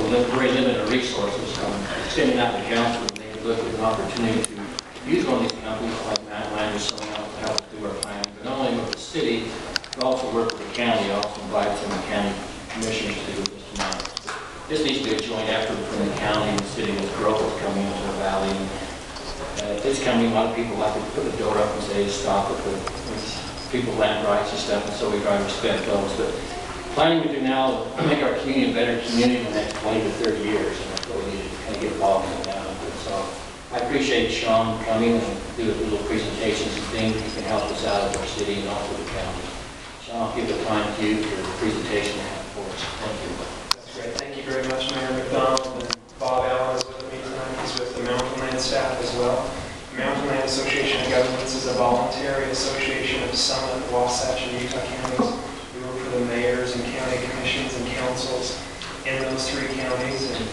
very limited resources. Extending out the council, they look at an opportunity to use one of these companies like Mountainlands or something else to help do our planning. But not only with the city, but also work with the county. Also invite some of the county commissioners to do this tonight. This needs to be a joint effort between the county and the city with growth that's coming into the valley. This company, a lot of people like to put the door up and say, stop it, but people land rights and stuff, and so we try to respect those. But planning we do now will make our community a better community in the next 20 to 30 years, and that's what we need to kind of get involved in now. So I appreciate Sean coming and do little presentations and things. He can help us out of our city and also the county. Sean, I'll give the time to you for the presentation for us. Thank you. That's great. Thank you very much, Mayor McDonald. And Bob Allen is with me tonight. He's with the Mountainland staff as well. The Mountainland Association of Governments is a voluntary association of Summit, Wasatch, and Utah counties. We work for the mayors and county commissions and councils in those three counties. And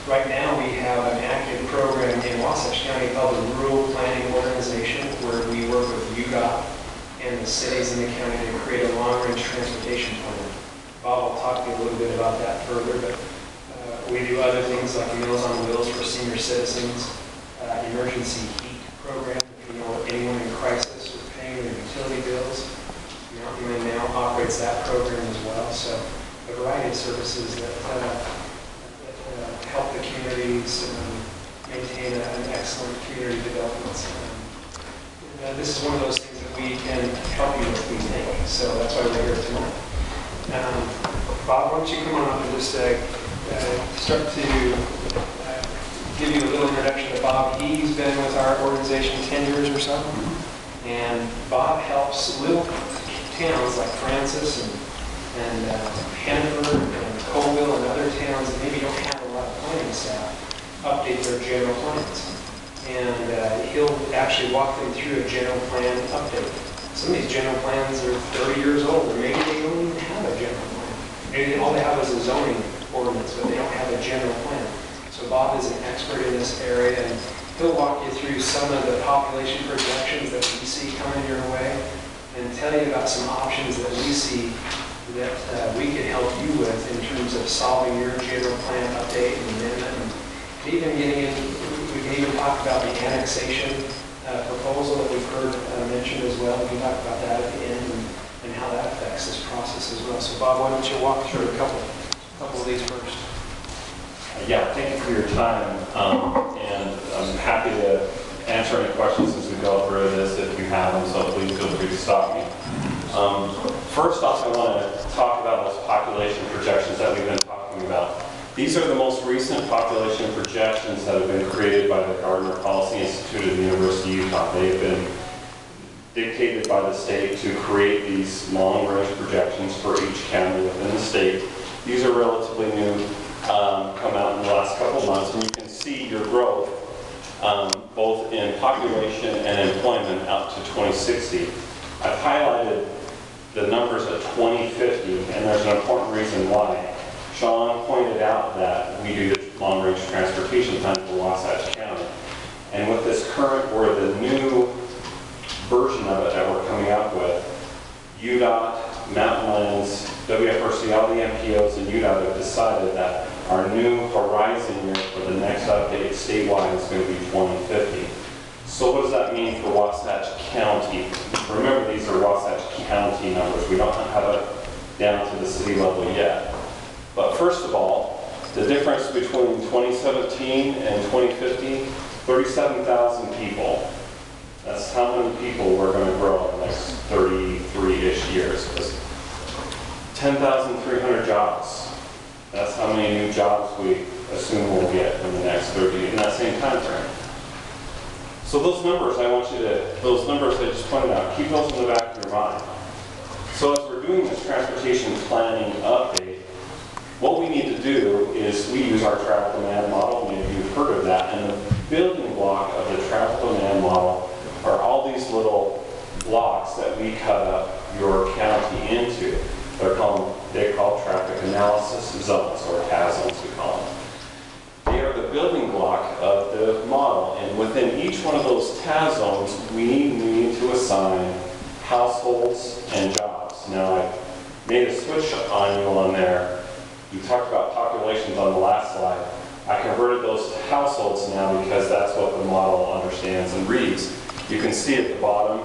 right now we have an active program in Wasatch County called the Rural Planning Organization, where we work with UDOT and the cities in the county to create a long-range transportation plan. Bob will talk to you a little bit about that further, but we do other things like Meals on Wheels for senior citizens, emergency heat program, if you know anyone in crisis with paying their utility bills. Mountainland now operates that program as well. So a variety of services that help the communities maintain an excellent community development. This is one of those things that we can help you with, we think. So that's why we're here tonight. Bob, why don't you come on up and just start to give you a little introduction to Bob. He's been with our organization 10 years or so. And Bob helps little towns like Francis and Hannaford and Colville and other towns that maybe don't have a lot of planning staff update their general plans. And he'll actually walk them through a general plan update. Some of these general plans are 30 years old, or maybe they don't even have a general plan. Maybe all they have is a zoning ordinance, but they don't have a general plan. So Bob is an expert in this area, and he'll walk you through some of the population projections that we see coming your way, and tell you about some options that we see that we can help you with in terms of solving your general plan update and amendment, and even getting in. We can even talk about the annexation proposal that we've heard mentioned as well. We can talk about that at the end and how that affects this process as well. So Bob, why don't you walk through a couple of these first? Yeah, thank you for your time, and I'm happy to answer any questions as we go through this if you have them, so please feel free to stop me. First off, I want to talk about those population projections that we've been talking about. These are the most recent population projections that have been created by the Gardner Policy Institute of the University of Utah. They've been dictated by the state to create these long-range projections for each county within the state. These are relatively new, come out in the last couple of months, and you can see your growth both in population and employment out to 2060. I've highlighted the numbers at 2050, and there's an important reason why. Sean pointed out that we do the long-range transportation plan for Wasatch County. And with this current, or the new version of it that we're coming up with, UDOT, Mountainlands, WFRC, all the MPOs and UDOT have decided that our new horizon year for the next update statewide is going to be 2050. So what does that mean for Wasatch County? Remember, these are Wasatch County numbers. We don't have it down to the city level yet. But first of all, the difference between 2017 and 2050, 37,000 people. That's how many people we're going to grow in the next 33-ish years. 10,300 jobs. That's how many new jobs we assume we'll get in the next 30 in that same time frame. So those numbers, those numbers I just pointed out, keep those in the back of your mind. So as we're doing this transportation planning update, what we need to do is we use our travel demand model. Maybe you've heard of that. And the building block of the travel demand model are all these little blocks that we cut up your county into. They call traffic analysis zones, or TAZ zones we call them. They are the building block of the model, and within each one of those TAZ zones, we need to assign households and jobs. Now, I made a switch on you on there We talked about populations on the last slide. I converted those to households now because that's what the model understands and reads. You can see at the bottom,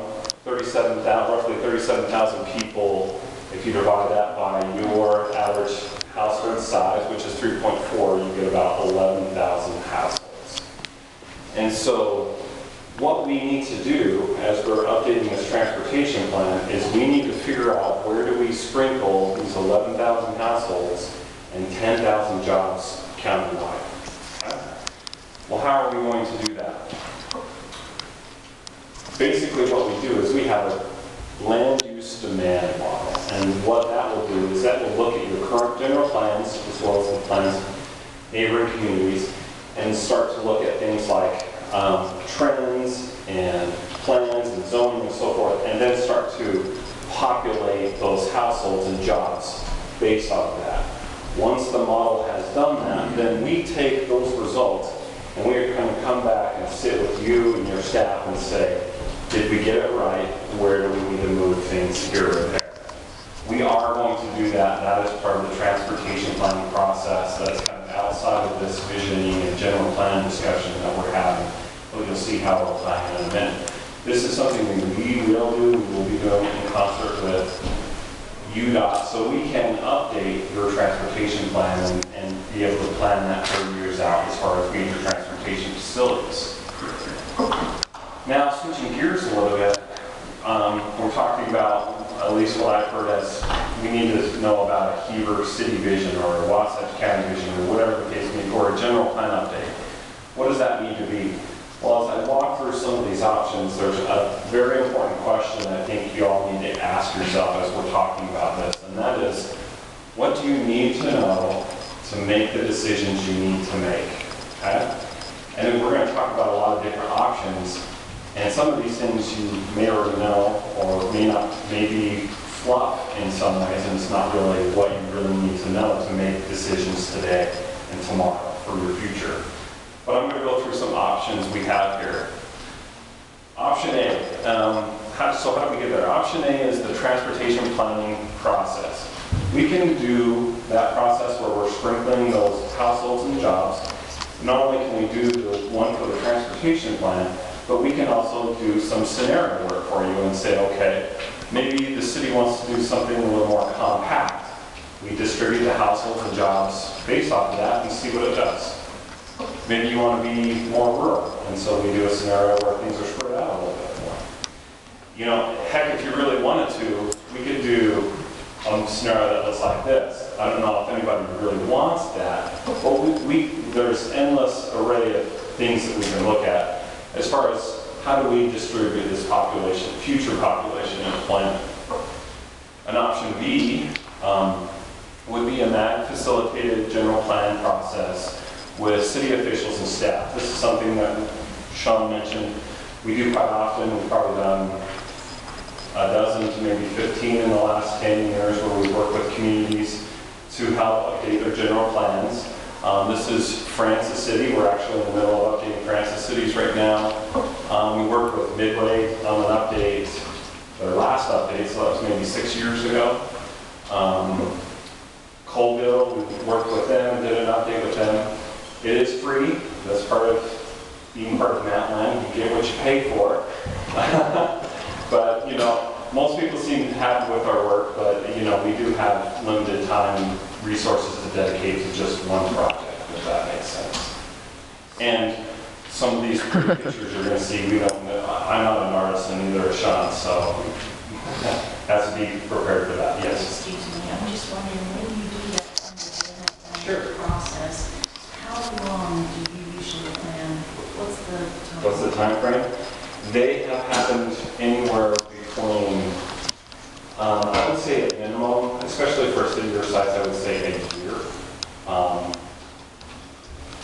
roughly 37,000 people. If you divide that by your average household size, which is 3.4, you get about 11,000 households. And so what we need to do as we're updating this transportation plan is we need to figure out where do we sprinkle these 11,000 households and 10,000 jobs countywide. Okay? Well, how are we going to do that? Basically what we do is we have a land use demand model. And what that will do is that will look at your current general plans as well as the plans of neighboring communities and start to look at things like trends and plans and zoning and so forth, and then start to populate those households and jobs based off of that. Once the model has done that, then we take those results and we're going to come back and sit with you and your staff and say, did we get it right? Where do we need to move things here or there? We are going to do that. That is part of the transportation planning process. That's kind of outside of this visioning and general plan discussion that we're having. But you'll see how we're planning in a minute. This is something that we will do. We will be doing in concert with UDOT, so we can update your transportation plan and be able to plan that 30 years out as far as major transportation facilities. Now, switching gears a little bit, we're talking about, at least what I've heard as, we need to know about a Heber City vision or a Wasatch County vision or whatever the case may be, or a general plan update. What does that need to be? Well, as I walk through some of these options, there's a very important question I think you all need to ask yourself as we're talking about this, and that is, what do you need to know to make the decisions you need to make? Okay? And we're going to talk about a lot of different options, and some of these things you may already know or may be fluff in some ways, and it's not really what you really need to know to make decisions today and tomorrow for your future. But I'm going to go through some options we have here. Option A, so how do we get there? Option A is the transportation planning process. We can do that process where we're sprinkling those households and jobs. Not only can we do the one for the transportation plan, but we can also do some scenario work for you and say, okay, maybe the city wants to do something a little more compact. We distribute the households and jobs based off of that and see what it does. Maybe you want to be more rural, and so we do a scenario where things are spread out a little bit more. You know, heck, if you really wanted to, we could do a scenario that looks like this. I don't know if anybody really wants that, but there's endless array of things that we can look at as far as how do we distribute this population, future population employment. An option B would be a MAG-facilitated general plan process with city officials and staff. This is something that Sean mentioned we do quite often. We've probably done a dozen to maybe 15 in the last 10 years where we work with communities to help update their general plans. This is Francis City. We're actually in the middle of updating Francis Cities right now. We worked with Midway on an update, their last update, so that was maybe 6 years ago. Colville, we worked with them, did an update with them. It is free. That's part of being part of Mountainland. You get what you pay for. But, you know, most people seem happy with our work, but, you know, we do have limited time and resources to dedicate to just one project, if that makes sense. And some of these pretty pictures you're going to see, we don't know. I'm not an artist, and neither is Sean, so has to be prepared for that. Yes? Excuse me, I'm just wondering, when you do that Sure. process, how long do you usually plan? What's the time frame? They have happened anywhere between, I would say at minimum, especially for a city your size, I would say a year.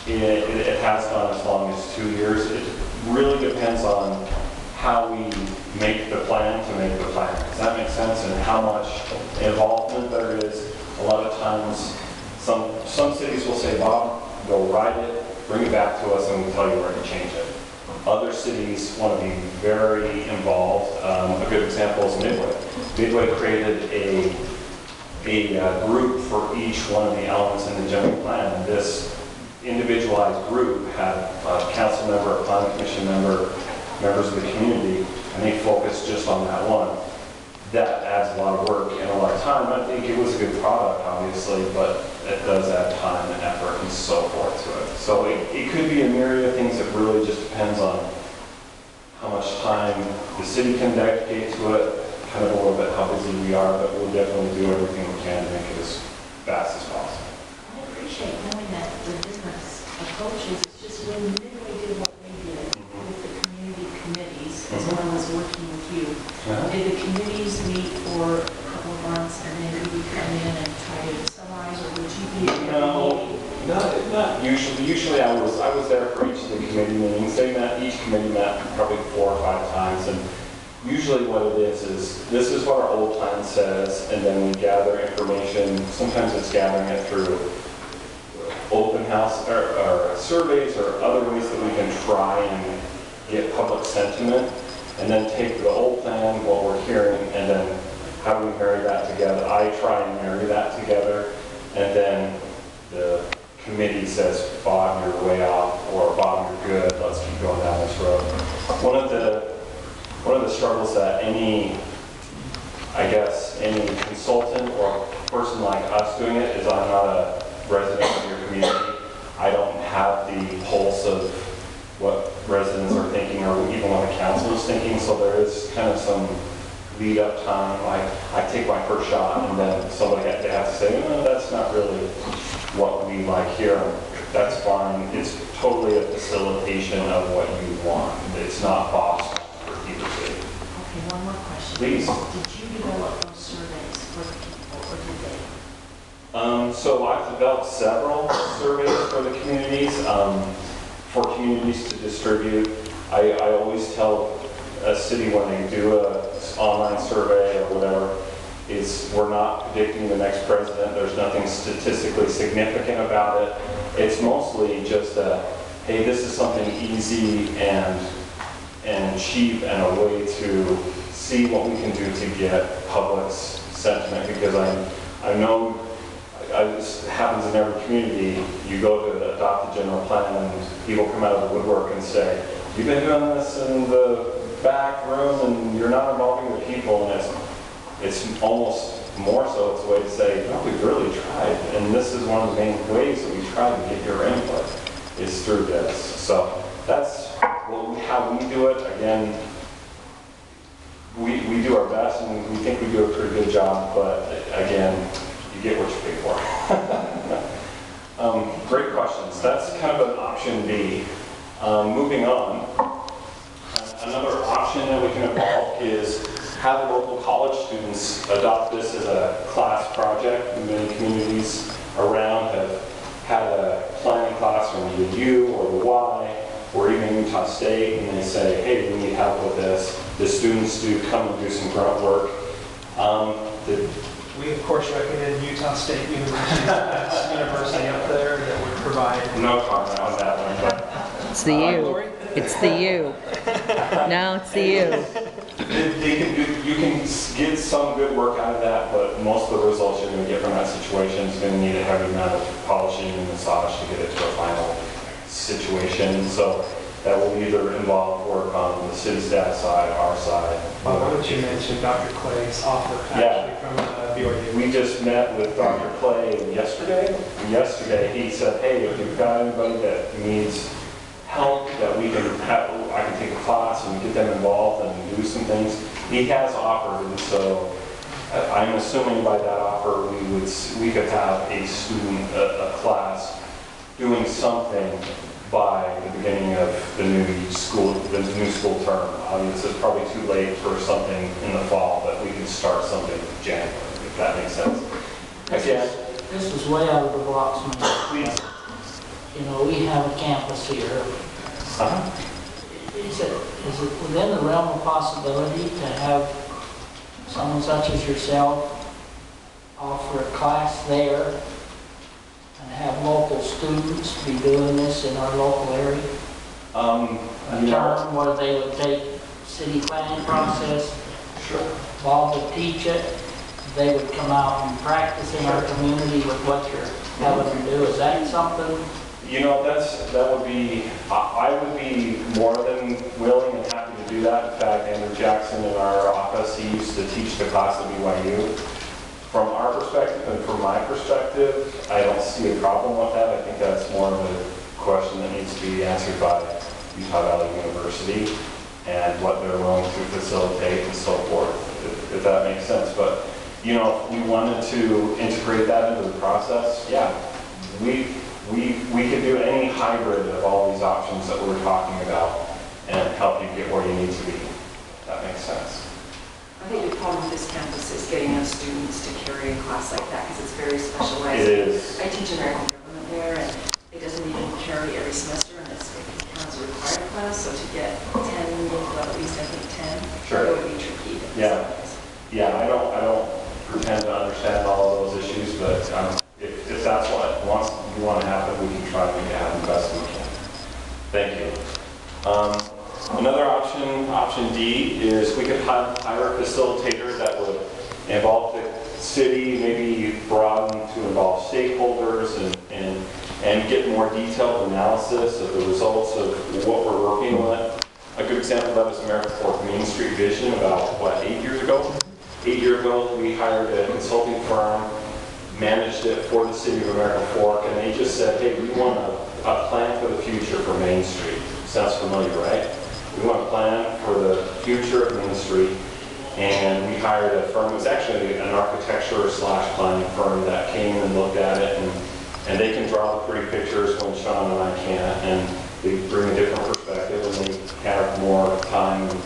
It has gone as long as 2 years. It really depends on how we make the plan to make the plan. Does that make sense? And how much involvement there is. A lot of times, some cities will say, Bob, go write it, bring it back to us, and we'll tell you where to change it. Other cities want to be very involved. A good example is Midway. Midway created a group for each one of the elements in the general plan. And this individualized group had a council member, a planning commission member, members of the community, and they focused just on that one. That adds a lot of work and a lot of time. I think it was a good product, obviously, but it does add time and effort and so forth to it. So it could be a myriad of things. It really just depends on how much time the city can dedicate to it, kind of a little bit how busy we are, but we'll definitely do everything we can to make it as fast as possible. I appreciate knowing that the different approaches, it's just when Midway did what they did with the community committees, as well as working with you. Did the committees meet for a couple of months and then would you come in and try to summarize, or would you be at every meeting? Not usually. Usually I was there for each of the committee meetings. Each committee met probably 4 or 5 times, and usually what it is this is what our old plan says, and then we gather information. Sometimes it's gathering it through open house or surveys or other ways that we can try and get public sentiment, and then take the old plan, what we're hearing, and then how do we marry that together. I try and marry that together, and then the committee says, Bob, you're way off, or Bob, you're good, let's keep going down this road. One of the struggles that any consultant or person like us doing it is I'm not a resident of your community. I don't have the pulse of what residents are thinking or even what the council is thinking, so there is kind of some lead up time. I take my first shot and then they have to say, no, that's not really what we like here. That's fine. It's totally a facilitation of what you want. It's not boss for Heber City. Okay, one more question. Please. Did you develop those surveys for the people, or did they? So I've developed several surveys for the communities, for communities to distribute. I always tell a city when they do an online survey or whatever, we're not predicting the next president. There's nothing statistically significant about it. It's mostly just hey, this is something easy and cheap and a way to see what we can do to get public's sentiment, because I know this happens in every community. You go to adopt the general plan and people come out of the woodwork and say, you've been doing this in the back room and you're not involving the people, and it's almost more so it's a way to say, no, we've really tried, and this is one of the main ways that we try to get your input is through this. So that's how we do it. Again, we do our best and we think we do a pretty good job, but again, you get what you pay for. Great questions. That's kind of an option B. Moving on, another option that we can evolve is have local college students adopt this as a class project. Many communities around have had a planning class from the U or the Y or even Utah State, and they say, hey, we need help with this. The students do come and do some grunt work. We, of course, recommend Utah State University. That's the university up there that would provide. No comment on that one, but It's the U. It's the U. No, it's the U. you can get some good work out of that, but most of the results you're going to get from that situation is going to need a heavy amount of polishing and massage to get it to a final situation. So that will either involve work on the city staff side, our side. Well, why don't you mention Dr. Clay's offer actually from BYU? We just met with Dr. Clay yesterday. He said, hey, if you've got anybody that needs help, that we can have, I can take a class and get them involved and do some things. He has offered, and so I'm assuming by that offer we could have a student, a class doing something by the beginning of the new school term. Obviously, it's probably too late for something in the fall, but we can start something in January, if that makes sense. Again, This is way out of the box, man. please. You know, we have a campus here. Is it within the realm of possibility to have someone such as yourself offer a class there and have local students be doing this in our local area? A term where they would take city planning process, Sure. Bob would teach it, they would come out and practice in our community with what you're having them do. Is that something? You know, that would be, I would be more than willing and happy to do that. In fact, Andrew Jackson in our office, he used to teach the class at BYU. From our perspective and from my perspective, I don't see a problem with that. I think that's more of a question that needs to be answered by Utah Valley University and what they're willing to facilitate and so forth, if that makes sense. But, you know, if we wanted to integrate that into the process, yeah, we could do any hybrid of all these options that we're talking about and help you get where you need to be. That makes sense. I think the problem with this campus is getting us students to carry a class like that because it's very specialized. It is. I teach American government there, and it doesn't even carry every semester, and it counts as a required class. So to get 10, well, at least I think 10, Sure. it would be tricky. Yeah. Yeah, I don't pretend to understand all of those issues, but if that's what you want to happen, we can try to make it happen the best we can. Thank you. Another option D, is we could hire a facilitator that would involve the city, maybe broaden to involve stakeholders and get more detailed analysis of the results of what we're working with. A good example of that was American Fork Main Street Vision about, 8 years ago? 8 years ago, we hired a consulting firm, managed it for the city of American Fork, and they just said, hey, we want a plan for the future for Main Street. Sounds familiar, right? We want a plan for the future of Main Street, and we hired a firm. It was actually an architecture / planning firm that came and looked at it, and they can draw the pretty pictures when Sean and I can't, and they bring a different perspective, and they have more time and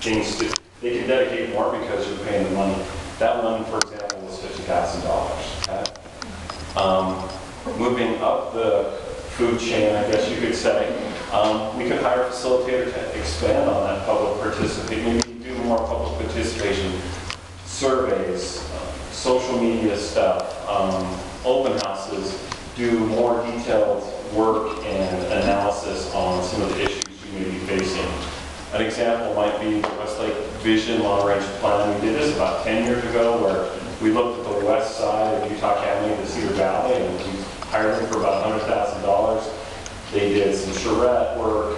things to, they can dedicate more because you're paying the money. That one, for example, was $50,000. Okay? Moving up the food chain, I guess you could say, we could hire a facilitator to expand on that public participation, maybe do more public participation, surveys, social media stuff, open houses, do more detailed work and analysis on some of the issues you may be facing. An example might be the Westlake Vision Long Range Plan. We did this about 10 years ago where we looked at the west side of Utah County, the Cedar Valley, and we hired them for about $100,000. They did some charrette work.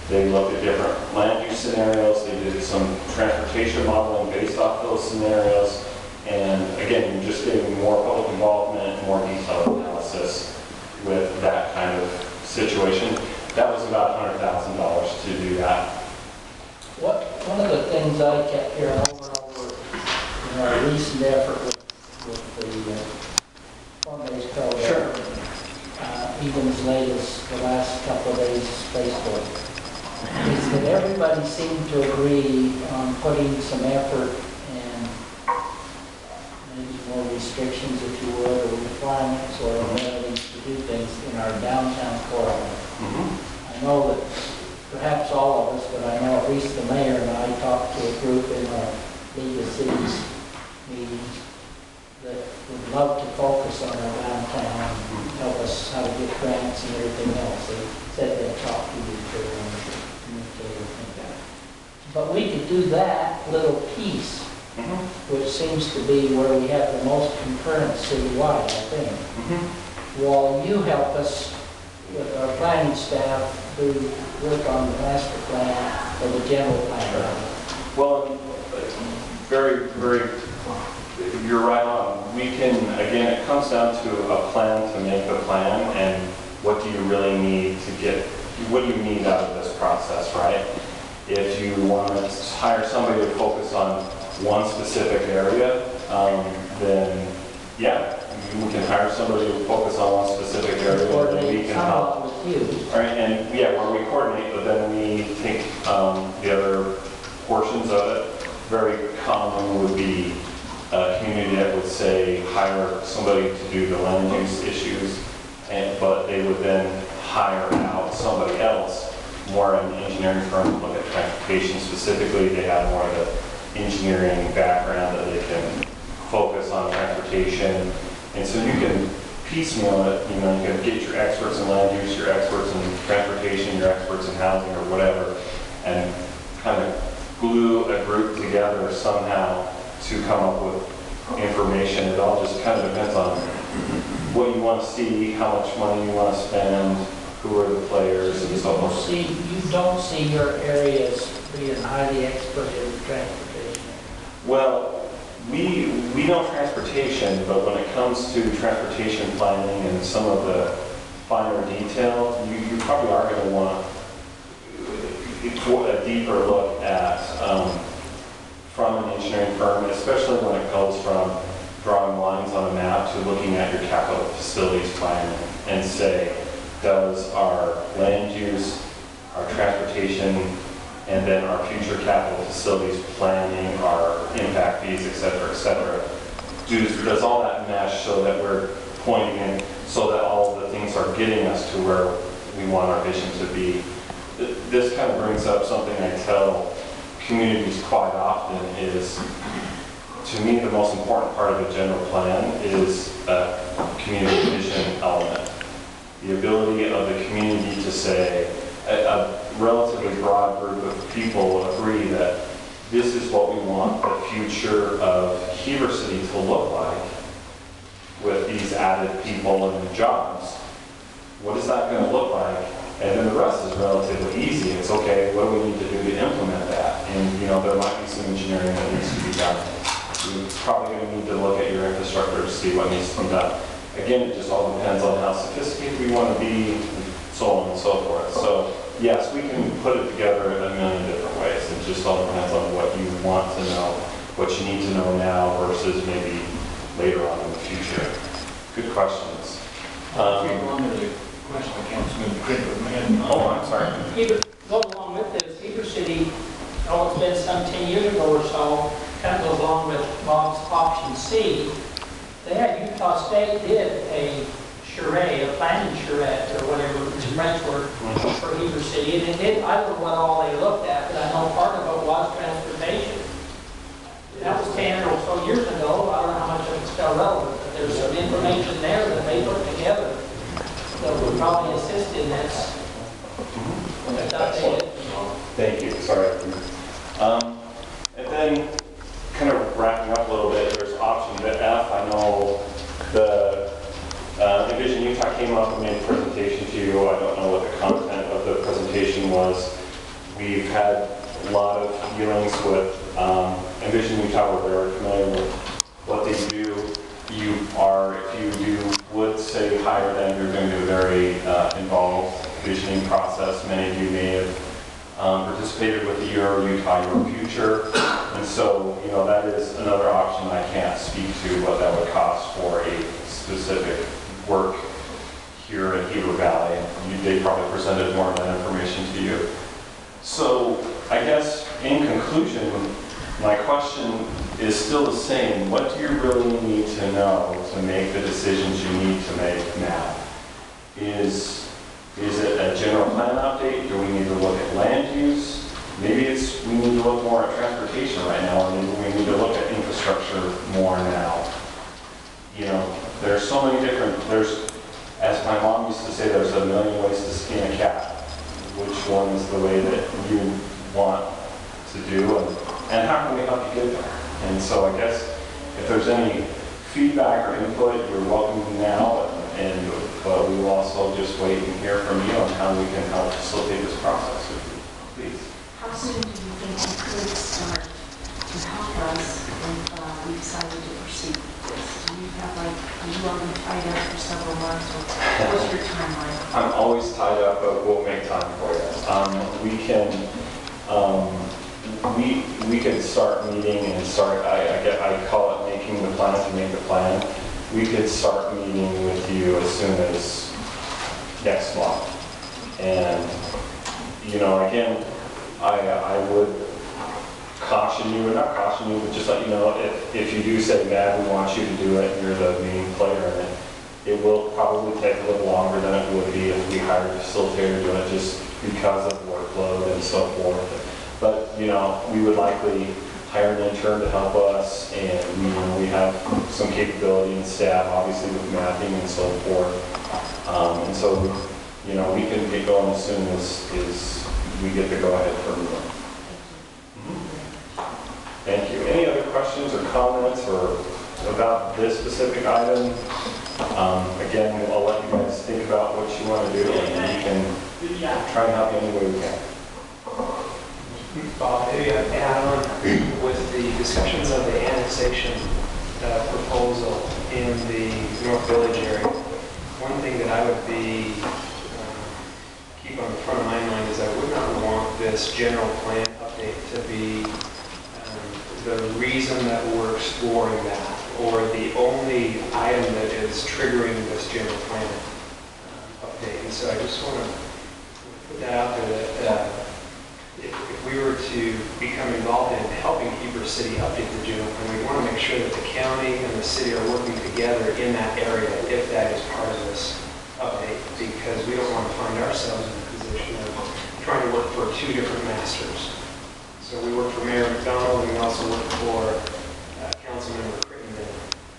They looked at different land use scenarios. They did some transportation modeling based off those scenarios. And again, you're just getting more public involvement, more detailed analysis with that kind of situation. That was about $100,000 to do that. One of the things I kept hearing over and over in our recent effort with the fund-based program, Sure. Even as late as the last couple of days of Facebook, is that everybody seemed to agree on putting some effort and maybe more restrictions, if you would, or requirements or amenities to do things in our downtown core. I know that perhaps all of us, but I know at least the mayor and I talked to a group in our League of Cities meetings that would love to focus on our downtown and help us how to get grants and everything else. They said they'd talk to you for communicate with that. But we could do that little piece, which seems to be where we have the most concurrence citywide, I think. While you help us with our planning staff do work on the master plan or the general plan. Well, very, you're right on. We can, again, it comes down to a plan to make the plan, and what do you really need to get, what do you need out of this process, right? If you want to hire somebody to focus on one specific area, then yeah, we can hire somebody to focus on one specific area, and then we can help. All right, and yeah, where we coordinate, but then we take the other portions of it. Very common would be a community that would say hire somebody to do the land use issues, but they would then hire out somebody else, more an engineering firm to look at transportation specifically. They have more of the engineering background that they can focus on transportation, and so you can piecemeal it. You know, you can get your experts in land use, your experts in transportation, your experts in housing or whatever, and kind of glue a group together somehow to come up with information. It all just kind of depends on what you want to see, how much money you want to spend, who are the players, and so on. You don't see your areas being highly expert in transportation. Well, we know transportation, but when it comes to transportation planning and some of the finer detail, you probably are going to want a deeper look at from an engineering firm, especially when it goes from drawing lines on a map to looking at your capital facilities plan and say, does our land use, our transportation, and then our future capital facilities planning, our impact fees, et cetera, does all that mesh so that we're pointing in, so that all of the things are getting us to where we want our vision to be. This kind of brings up something I tell communities quite often is, to me, the most important part of a general plan is a community vision element. The ability of the community to say, a relatively broad group of people agree that this is what we want the future of Heber City to look like with these added people and jobs. What is that going to look like? And then the rest is relatively easy. It's okay, what do we need to do to implement that? And there might be some engineering that needs to be done. You're probably going to need to look at your infrastructure to see what needs to be done. Again, it just all depends on how sophisticated we want to be, so on and so forth. So yes, we can put it together in a million different ways. It just all depends on what you want to know, what you need to know now versus maybe later on in the future. Good questions. Question, Councilman Critter. Oh, I'm sorry. Goes along with this, Heber City, it's been some 10 years ago or so, kind of goes along with Bob's option C. They had, Utah State did a charrette, a planning charrette, or whatever the French word, for Heber City, and it did, I don't know what all they looked at, but I know part of it was transportation. That was 10 or so years ago. I don't know how much of it's still relevant, but there's some information there that they put together that would probably assist in this. Thank you. Sorry. And then, kind of wrapping up a little bit, there's option F. I know the Envision Utah came up and made a presentation to you. I don't know what the content of the presentation was. We've had a lot of dealings with Envision Utah. We're very familiar with what they do. If you would say hire them, you're going to be very involved visioning process. Many of you may have participated with the Your Utah, Your Future. And so, that is another option. I can't speak to what that would cost for a specific work here in Heber Valley. They probably presented more of that information to you. So, I guess in conclusion, my question is still the same. What do you really need to know to make the decisions you need to make now? Is it a general plan update? Do we need to look at land use? Maybe we need to look more at transportation right now, or maybe we need to look at infrastructure more now. There's so many different, as my mom used to say, there's a million ways to skin a cat. Which one is the way that you want to do, and how can we help you get there? And so I guess if there's any feedback or input, you're welcome now, but we will also just wait and hear from you on how we can help facilitate this process with you. Please. How soon do you think you could start to help us if we decided to proceed with this? Do you have are you already tied up for several months, or what's your timeline? I'm always tied up, but we'll make time for you. We could start meeting and I call it making the plan to make the plan. We could start meeting with you as soon as next month. And, again, I would caution you, or not caution you, but just let you know, if you do say, Matt, we want you to do it, and you're the main player in it, it will probably take a little longer than it would be if we hired a facilitator to do it, just because of workload and so forth. But, we would likely hire an intern to help us, and we have some capability in staff, obviously with mapping and so forth. And so, we can get going as soon as we get the go-ahead from you. Thank you. Any other questions or comments or about this specific item. Again, I'll let you guys think about what you want to do, and we can try and help you any way we can. Bob, maybe I'd add on with the discussions of the annexation proposal in the North Village area. One thing that I would be keep on the front of my mind is I would not want this general plan update to be the reason that we're exploring that, or the only item that is triggering this general plan update. And so I just want to put that out there that if we were to become involved in helping Heber City update the general plan, we want to make sure that the county and the city are working together in that area if that is part of this update, because we don't want to find ourselves in a position of trying to work for two different masters. So we work for Mayor McDonald, and we also work for Councilmember Crittenden.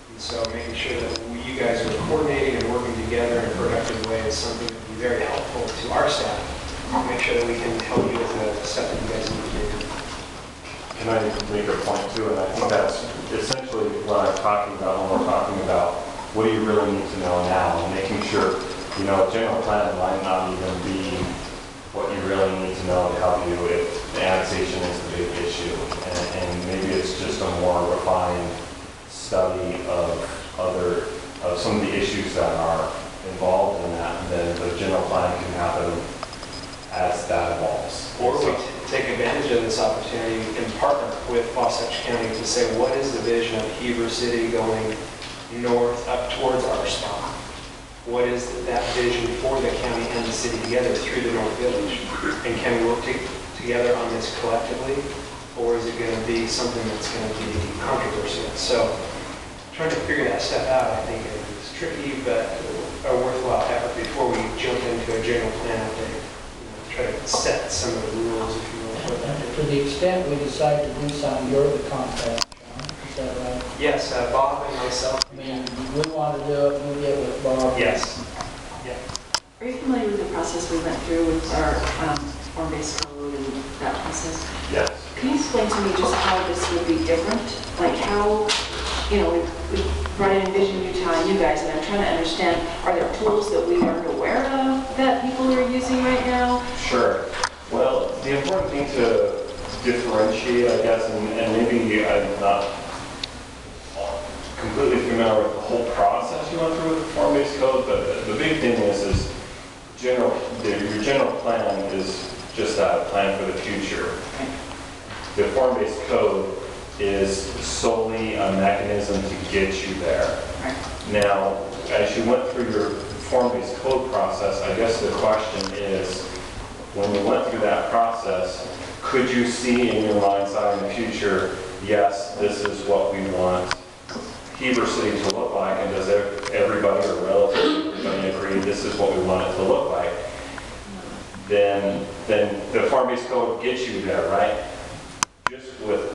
And so making sure that you guys are coordinating and working together in a productive way is something that would be very helpful to our staff. Make sure that we can help you with the stuff that you guys need to do. Can I make a point too? And I think that's essentially what I'm talking about when we're talking about what do you really need to know now, and making sure, you know, a general plan might not even be what you really need to know to help you if the annexation is the big issue. And maybe it's just a more refined study of some of the issues that are involved in that, and then the general plan can happen as that evolves. Or we take advantage of this opportunity and partner with Wasatch County to say, what is the vision of Heber City going north up towards our spot? What is that vision for the county and the city together through the North Village? And can we work together on this collectively? Or is it going to be something that's going to be controversial? So trying to figure that stuff out, I think, is tricky, but a worthwhile effort before we jump into a general plan update. Try to set some of the rules, if you will, for that. To the extent we decide to do something, you're the contact, John, is that right? Yes, Bob and myself. I mean, we want to do it, we get with Bob. Yes. Yeah. Are you familiar with the process we went through with our form-based code and that process? Yes. Can you explain to me just how this would be different? Like how, you know, we brought in Envision Utah and you guys, and I'm trying to understand, are there tools that we aren't aware of that people are using right now? Sure. Well, the important thing to differentiate, I guess, and maybe I'm not completely familiar with the whole process you went through with the form-based code, but the big thing is your general plan is just that, plan for the future. The form-based code is solely a mechanism to get you there. Now, as you went through your form-based code process, I guess the question is, when you went through that process, could you see in your mind's eye in the future, yes, this is what we want Heber City to look like, and does everybody or relatively everybody agree this is what we want it to look like? Then the form-based code gets you there, right? Just with